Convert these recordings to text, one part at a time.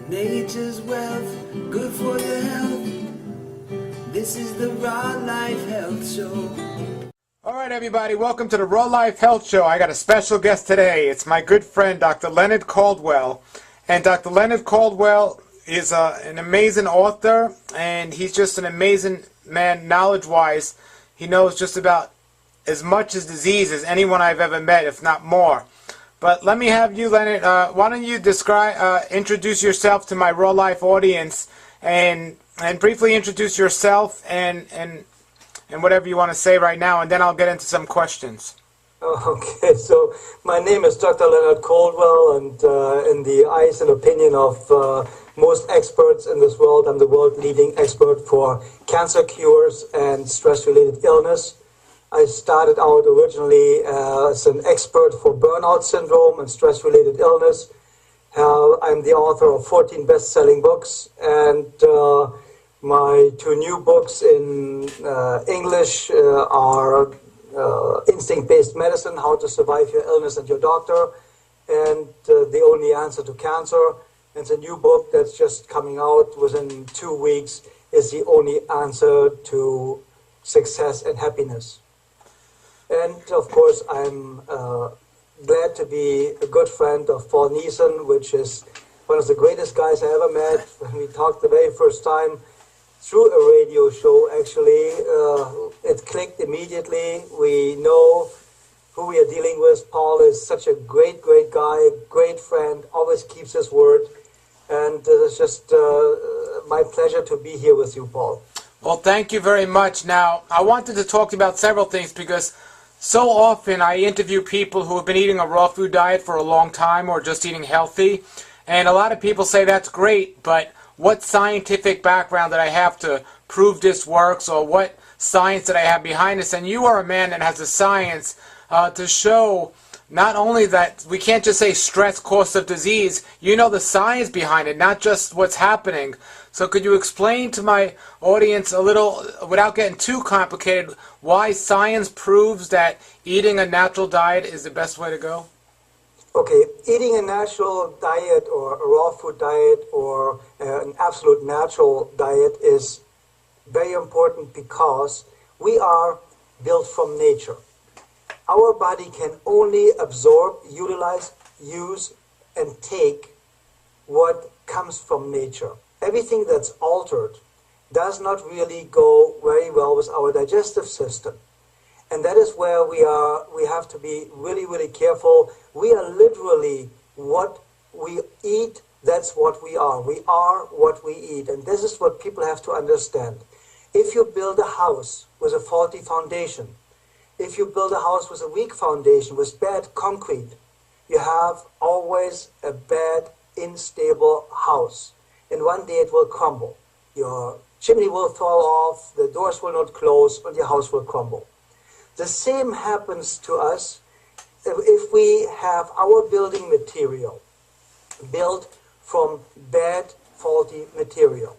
Nature's wealth, good for your health. This is the Raw Life Health Show. All right, everybody, welcome to the Raw Life Health Show. I got a special guest today. It's my good friend, Dr. Leonard Coldwell. And Dr. Leonard Coldwell is an amazing author, and he's just an amazing man knowledge-wise. He knows just about as much as disease as anyone I've ever met, if not more. But let me have you, Leonard, why don't you introduce yourself to my Raw Life audience and briefly introduce yourself and whatever you want to say right now, and then I'll get into some questions. Okay, so my name is Dr. Leonard Coldwell, and in the eyes and opinion of most experts in this world, I'm the world-leading expert for cancer cures and stress-related illness. I started out originally as an expert for burnout syndrome and stress-related illness. I'm the author of 14 best-selling books, and my two new books in English are Instinct-Based Medicine, How to Survive Your Illness and Your Doctor, and The Only Answer to Cancer. It's a new book that's just coming out within 2 weeks, is The Only Answer to Success and Happiness. And of course, I'm glad to be a good friend of Paul Neeson, which is one of the greatest guys I ever met. When we talked the very first time through a radio show, actually, it clicked immediately. We know who we are dealing with. Paul is such a great, great guy, great friend, always keeps his word. And it's just my pleasure to be here with you, Paul. Well, thank you very much. Now, I wanted to talk about several things because so often I interview people who have been eating a raw food diet for a long time or just eating healthy, and a lot of people say that's great, but what scientific background did I have to prove this works, or what science did I have behind this? And you are a man that has the science to show not only that we can't just say stress cause of disease, you know the science behind it, not just what's happening. So could you explain to my audience a little, without getting too complicated, why science proves that eating a natural diet is the best way to go? Okay, eating a natural diet or a raw food diet or an absolute natural diet is very important because we are built from nature. Our body can only absorb, utilize, use, and take what comes from nature. Everything that's altered does not really go very well with our digestive system. And that is where we have to be really, really careful. We are literally what we eat, that's what we are. We are what we eat. And this is what people have to understand. If you build a house with a faulty foundation, if you build a house with a weak foundation, with bad concrete, you have always a bad, unstable house. And one day it will crumble. Your chimney will fall off, the doors will not close, and your house will crumble. The same happens to us if we have our building material built from bad, faulty material.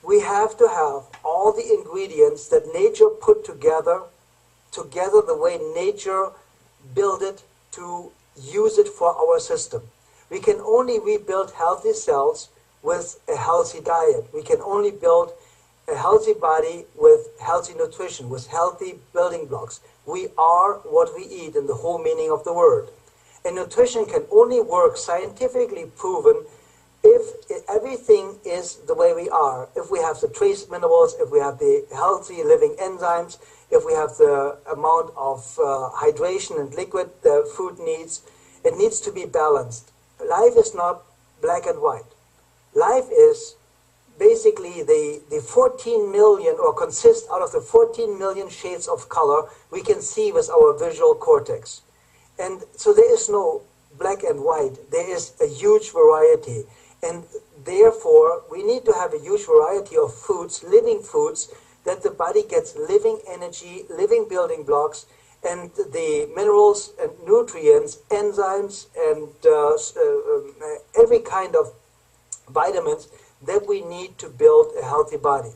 We have to have all the ingredients that nature put together the way nature built it to use it for our system. We can only rebuild healthy cells with a healthy diet. We can only build a healthy body with healthy nutrition, with healthy building blocks. We are what we eat in the whole meaning of the word. And nutrition can only work, scientifically proven, if everything is the way we are. If we have the trace minerals, if we have the healthy living enzymes, if we have the amount of hydration and liquid the food needs, it needs to be balanced. Life is not black and white. Life is basically the 14 million, or consists out of the 14 million shades of color we can see with our visual cortex. And so there is no black and white. There is a huge variety. And therefore, we need to have a huge variety of foods, living foods, that the body gets living energy, living building blocks, and the minerals and nutrients, enzymes, and every kind of vitamins that we need to build a healthy body.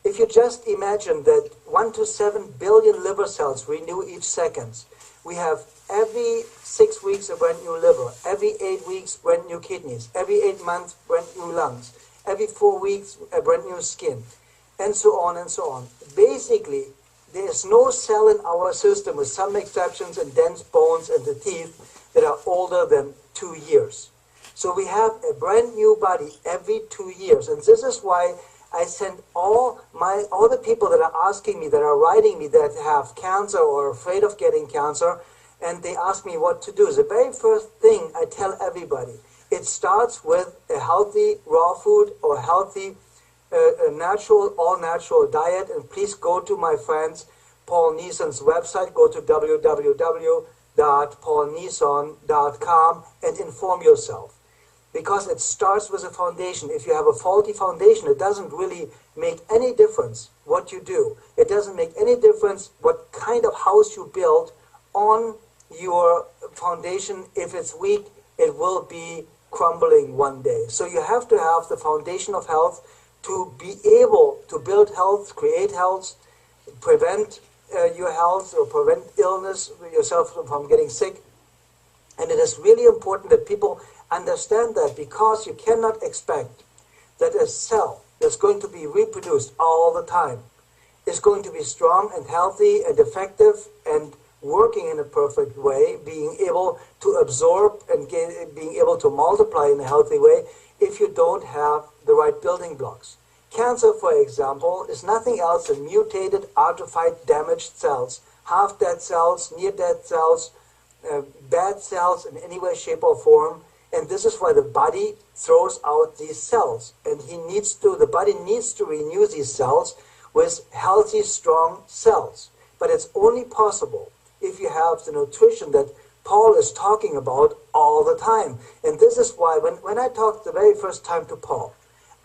If you just imagine that 1 to 7 billion liver cells renew each second, We have every 6 weeks a brand new liver, every 8 weeks brand new kidneys, every 8 months brand new lungs, every 4 weeks a brand new skin, and so on and so on. Basically, there is no cell in our system, with some exceptions and dense bones and the teeth, that are older than 2 years. So we have a brand new body every 2 years, and this is why I send all the people that are asking me, that are writing me, that have cancer or are afraid of getting cancer, and they ask me what to do. The very first thing I tell everybody, it starts with a healthy raw food or healthy natural, all-natural diet. And please go to my friend's Paul Neeson's website. Go to www.paulneeson.com and inform yourself. Because it starts with a foundation. If you have a faulty foundation, it doesn't really make any difference what you do. It doesn't make any difference what kind of house you build on your foundation. If it's weak, it will be crumbling one day. So you have to have the foundation of health to be able to build health, create health, prevent your health or prevent illness, yourself from getting sick. And it is really important that people understand that, because you cannot expect that a cell that's going to be reproduced all the time is going to be strong and healthy and effective and working in a perfect way, being able to absorb and being able to multiply in a healthy way, if you don't have the right building blocks. Cancer, for example, is nothing else than mutated, atrophied, damaged cells, half-dead cells, near-dead cells, bad cells in any way, shape, or form. And this is why the body throws out these cells. And the body needs to renew these cells with healthy, strong cells. But it's only possible if you have the nutrition that Paul is talking about all the time. And this is why when I talked the very first time to Paul,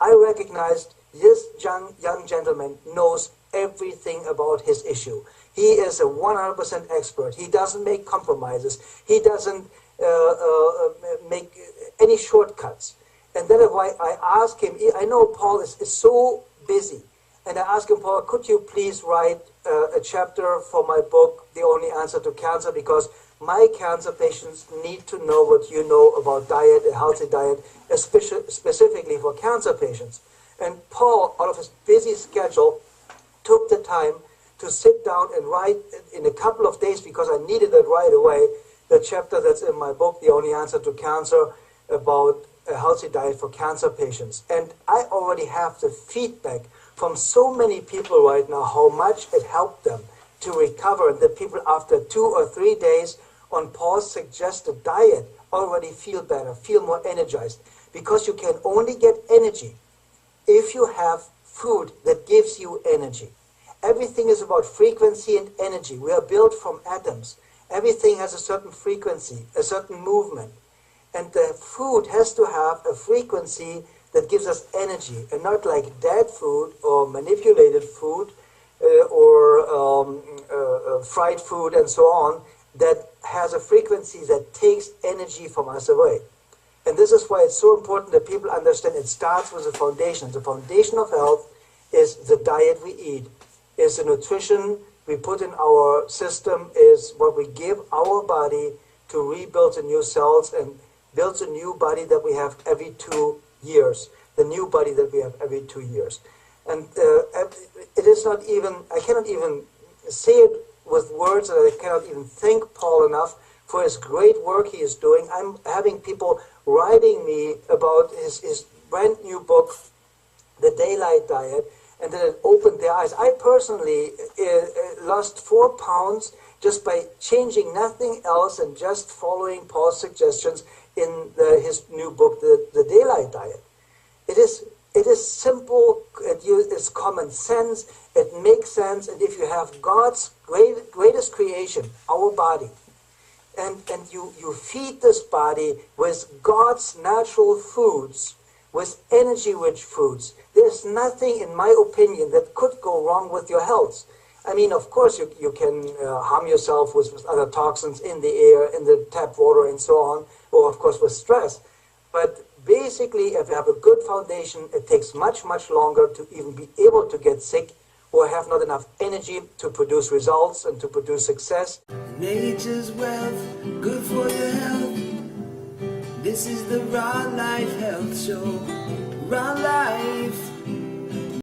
I recognized this young gentleman knows everything about his issue. He is a 100% expert. He doesn't make compromises. He doesn't make any shortcuts. And then I asked him, I know Paul is so busy, and I asked him, Paul, could you please write a chapter for my book, The Only Answer to Cancer, because my cancer patients need to know what you know about diet, a healthy diet, specifically for cancer patients. And Paul, out of his busy schedule, took the time to sit down and write in a couple of days, because I needed it right away, the chapter that's in my book, The Only Answer to Cancer, about a healthy diet for cancer patients. And I already have the feedback from so many people right now, how much it helped them to recover, and that people after 2 or 3 days on Paul's suggested diet already feel better, feel more energized. Because you can only get energy if you have food that gives you energy. Everything is about frequency and energy. We are built from atoms. Everything has a certain frequency, a certain movement. And the food has to have a frequency that gives us energy, and not like dead food or manipulated food or fried food and so on, that has a frequency that takes energy from us away. And this is why it's so important that people understand it starts with the foundation. The foundation of health is the diet we eat, is the nutrition we put in our system, is what we give our body to rebuild the new cells and build the new body that we have every 2 years. The new body that we have every 2 years. And it is not even, I cannot even say it with words, and I cannot even thank Paul enough for his great work he is doing. I'm having people writing me about his brand new book, The Daylight Diet, and then it opened their eyes. I personally lost 4 pounds just by changing nothing else and just following Paul's suggestions in his new book, The Daylight Diet. It is simple, it's common sense, it makes sense, and if you have God's greatest creation, our body, and you feed this body with God's natural foods, with energy-rich foods, there's nothing, in my opinion, that could go wrong with your health. I mean, of course, you can harm yourself with other toxins in the air, in the tap water, and so on, or, of course, with stress. But basically, if you have a good foundation, it takes much, much longer to even be able to get sick or have not enough energy to produce results and to produce success. nature's wealth, good for your health. This is the Raw Life Health Show. Raw Life